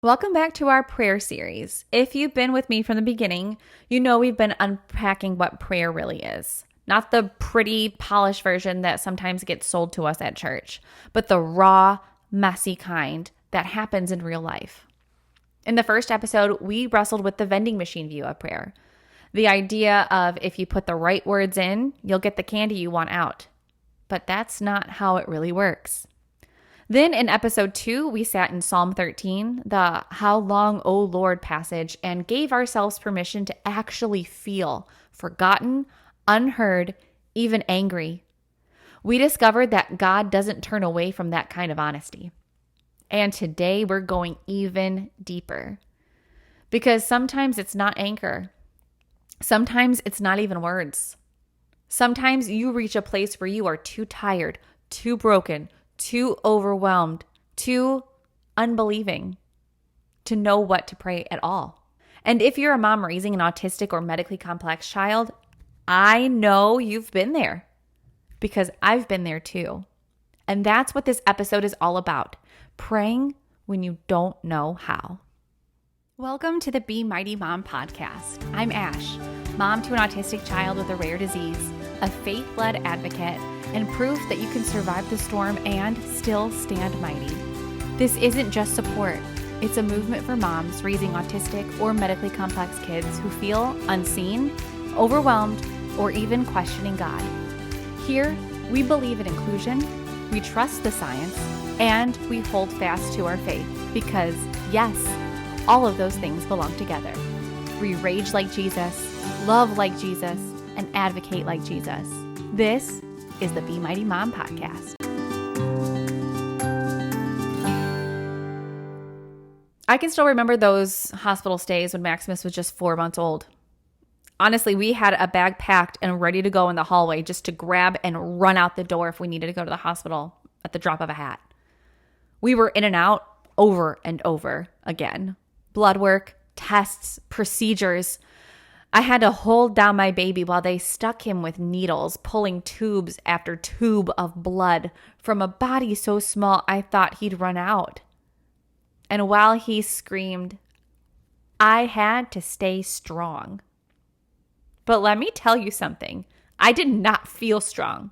Welcome back to our prayer series. If you've been with me from the beginning, you know we've been unpacking what prayer really is. Not the pretty, polished version that sometimes gets sold to us at church, but the raw, messy kind that happens in real life. In the first episode, we wrestled with the vending machine view of prayer. The idea of if you put the right words in, you'll get the candy you want out. But that's not how it really works. Then in episode 2, we sat in Psalm 13, the How Long, O Lord passage, and gave ourselves permission to actually feel forgotten, unheard, even angry. We discovered that God doesn't turn away from that kind of honesty. And today we're going even deeper. Because sometimes it's not anger. Sometimes it's not even words. Sometimes you reach a place where you are too tired, too broken, too overwhelmed, too unbelieving to know what to pray at all. And if you're a mom raising an autistic or medically complex child, I know you've been there because I've been there too. And that's what this episode is all about, praying when you don't know how. Welcome to the Be Mighty Mom podcast. I'm Ash, mom to an autistic child with a rare disease, a faith-led advocate, and proof that you can survive the storm and still stand mighty. This isn't just support. It's a movement for moms raising autistic or medically complex kids who feel unseen, overwhelmed, or even questioning God. Here, we believe in inclusion, we trust the science, and we hold fast to our faith because, yes, all of those things belong together. We rage like Jesus, love like Jesus, and advocate like Jesus. This is the Be Mighty Mom podcast. I can still remember those hospital stays when Maximus was just 4 months old. Honestly, we had a bag packed and ready to go in the hallway just to grab and run out the door if we needed to go to the hospital at the drop of a hat. We were in and out over and over again. Blood work, tests, procedures. I had to hold down my baby while they stuck him with needles, pulling tubes after tube of blood from a body so small I thought he'd run out. And while he screamed, I had to stay strong. But let me tell you something. I did not feel strong.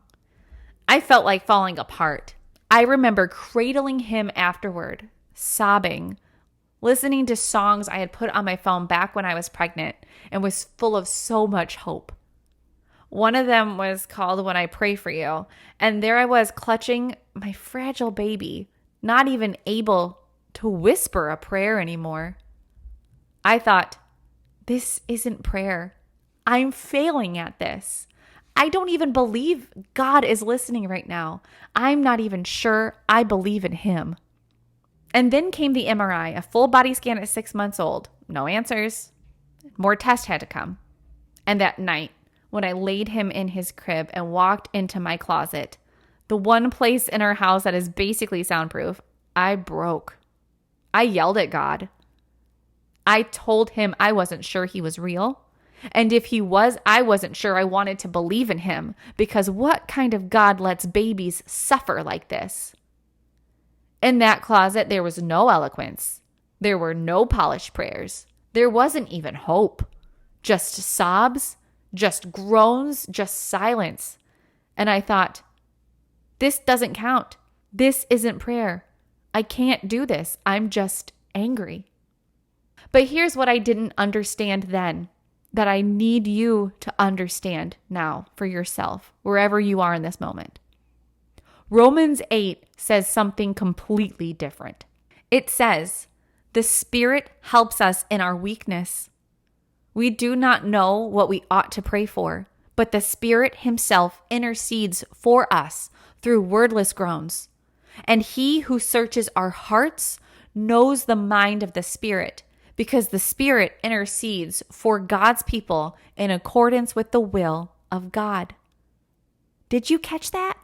I felt like falling apart. I remember cradling him afterward, sobbing, listening to songs I had put on my phone back when I was pregnant and was full of so much hope. One of them was called When I Pray For You, and there I was clutching my fragile baby, not even able to whisper a prayer anymore. I thought, this isn't prayer. I'm failing at this. I don't even believe God is listening right now. I'm not even sure I believe in Him. And then came the MRI, a full body scan at 6 months old. No answers. More tests had to come. And that night, when I laid him in his crib and walked into my closet, the one place in our house that is basically soundproof, I broke. I yelled at God. I told him I wasn't sure he was real. And if he was, I wasn't sure I wanted to believe in him, because what kind of God lets babies suffer like this? In that closet, there was no eloquence. There were no polished prayers. There wasn't even hope. Just sobs, just groans, just silence. And I thought, this doesn't count. This isn't prayer. I can't do this. I'm just angry. But here's what I didn't understand then, that I need you to understand now for yourself, wherever you are in this moment. Romans 8 says something completely different. It says, the Spirit helps us in our weakness. We do not know what we ought to pray for, but the Spirit Himself intercedes for us through wordless groans. And He who searches our hearts knows the mind of the Spirit, because the Spirit intercedes for God's people in accordance with the will of God. Did you catch that?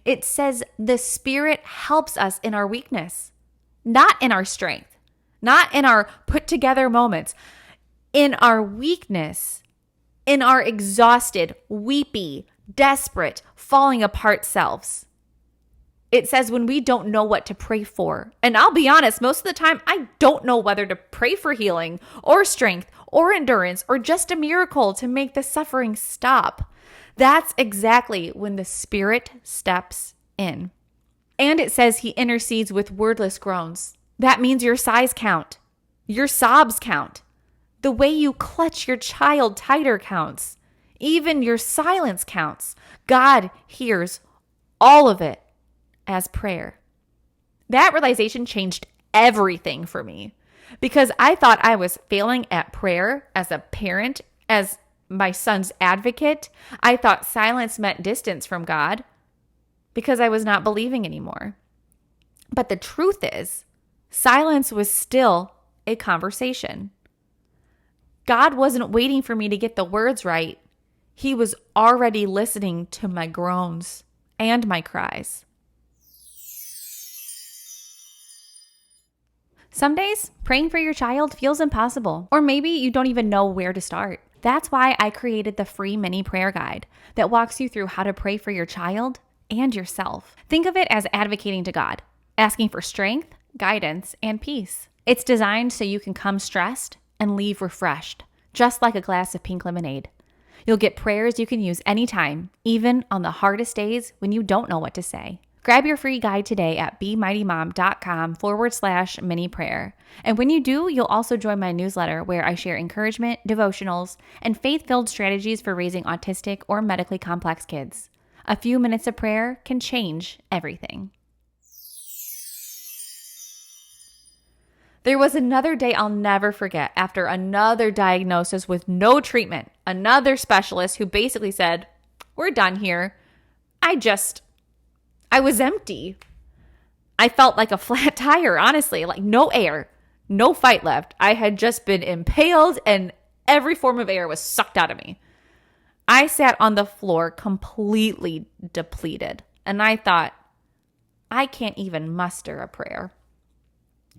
It says the Spirit helps us in our weakness, not in our strength, not in our put together moments, in our weakness, in our exhausted, weepy, desperate, falling apart selves. It says when we don't know what to pray for. And I'll be honest, most of the time, I don't know whether to pray for healing or strength or endurance or just a miracle to make the suffering stop. That's exactly when the Spirit steps in. And it says he intercedes with wordless groans. That means your sighs count. Your sobs count. The way you clutch your child tighter counts. Even your silence counts. God hears all of it as prayer. That realization changed everything for me because I thought I was failing at prayer as a parent, as my son's advocate. I thought silence meant distance from God because I was not believing anymore. But the truth is, silence was still a conversation. God wasn't waiting for me to get the words right. He was already listening to my groans and my cries. Some days, praying for your child feels impossible, or maybe you don't even know where to start. That's why I created the free mini prayer guide that walks you through how to pray for your child and yourself. Think of it as advocating to God, asking for strength, guidance, and peace. It's designed so you can come stressed and leave refreshed, just like a glass of pink lemonade. You'll get prayers you can use anytime, even on the hardest days when you don't know what to say. Grab your free guide today at BeMightyMom.com/mini prayer. And when you do, you'll also join my newsletter where I share encouragement, devotionals, and faith-filled strategies for raising autistic or medically complex kids. A few minutes of prayer can change everything. There was another day I'll never forget after another diagnosis with no treatment. Another specialist who basically said, "We're done here." I was empty. I felt like a flat tire, honestly, like no air, no fight left. I had just been impaled and every form of air was sucked out of me. I sat on the floor completely depleted, and I thought, I can't even muster a prayer.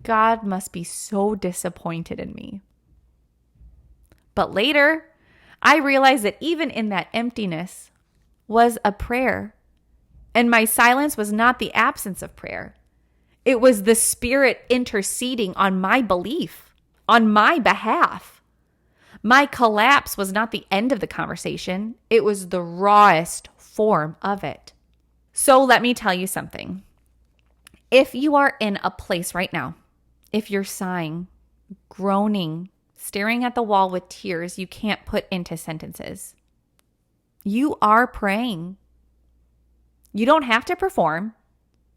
God must be so disappointed in me. But later, I realized that even in that emptiness was a prayer. And my silence was not the absence of prayer. It was the Spirit interceding on my belief, on my behalf. My collapse was not the end of the conversation. It was the rawest form of it. So let me tell you something. If you are in a place right now, if you're sighing, groaning, staring at the wall with tears you can't put into sentences, you are praying. You don't have to perform.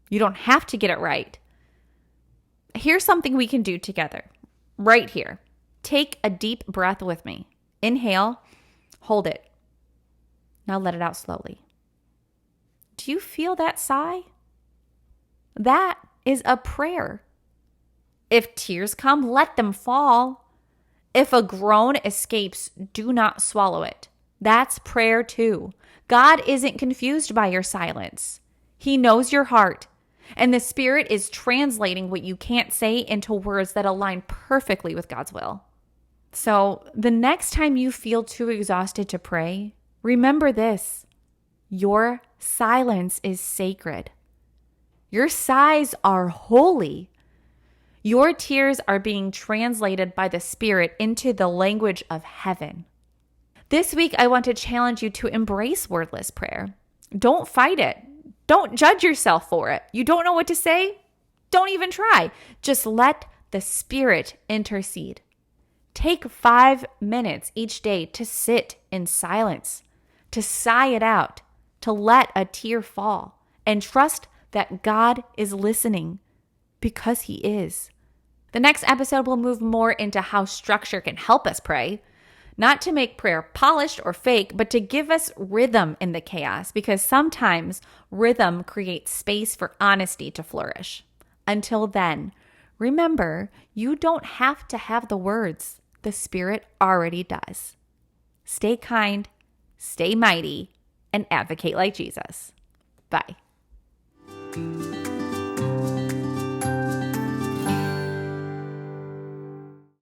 You don't have to get it right. Here's something we can do together, right here. Take a deep breath with me. Inhale, hold it. Now let it out slowly. Do you feel that sigh? That is a prayer. If tears come, let them fall. If a groan escapes, do not swallow it. That's prayer too. God isn't confused by your silence. He knows your heart, and the Spirit is translating what you can't say into words that align perfectly with God's will. So the next time you feel too exhausted to pray, remember this: your silence is sacred. Your sighs are holy. Your tears are being translated by the Spirit into the language of heaven. This week, I want to challenge you to embrace wordless prayer. Don't fight it. Don't judge yourself for it. You don't know what to say? Don't even try. Just let the Spirit intercede. Take 5 minutes each day to sit in silence, to sigh it out, to let a tear fall, and trust that God is listening because He is. The next episode will move more into how structure can help us pray, not to make prayer polished or fake, but to give us rhythm in the chaos, because sometimes rhythm creates space for honesty to flourish. Until then, remember, you don't have to have the words. The Spirit already does. Stay kind, stay mighty, and advocate like Jesus. Bye.